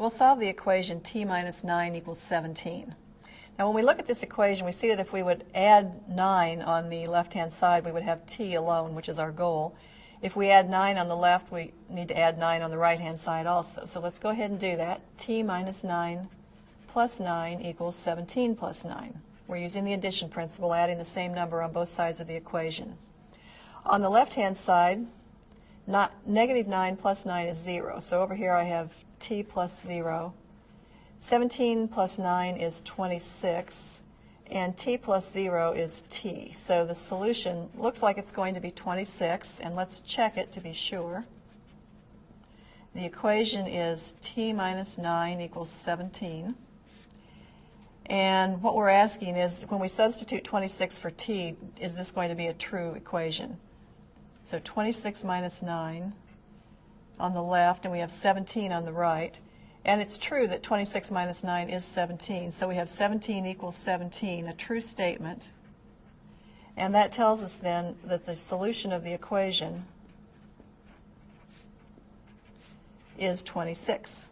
We'll solve the equation t minus 9 equals 17. Now when we look at this equation, we see that if we would add 9 on the left-hand side, we would have t alone, which is our goal. If we add 9 on the left, we need to add 9 on the right-hand side also. So let's go ahead and do that. T minus 9 plus 9 equals 17 plus 9. We're using the addition principle, adding the same number on both sides of the equation. On the left-hand side, negative 9 plus 9 is 0. So over here I have t plus 0. 17 plus 9 is 26, and t plus 0 is t. So the solution looks like it's going to be 26, and let's check it to be sure. The equation is t minus 9 equals 17. And what we're asking is, when we substitute 26 for t, is this going to be a true equation? So 26 minus 9 on the left, and we have 17 on the right. And it's true that 26 minus 9 is 17, so we have 17 equals 17, a true statement. And that tells us then that the solution of the equation is 26.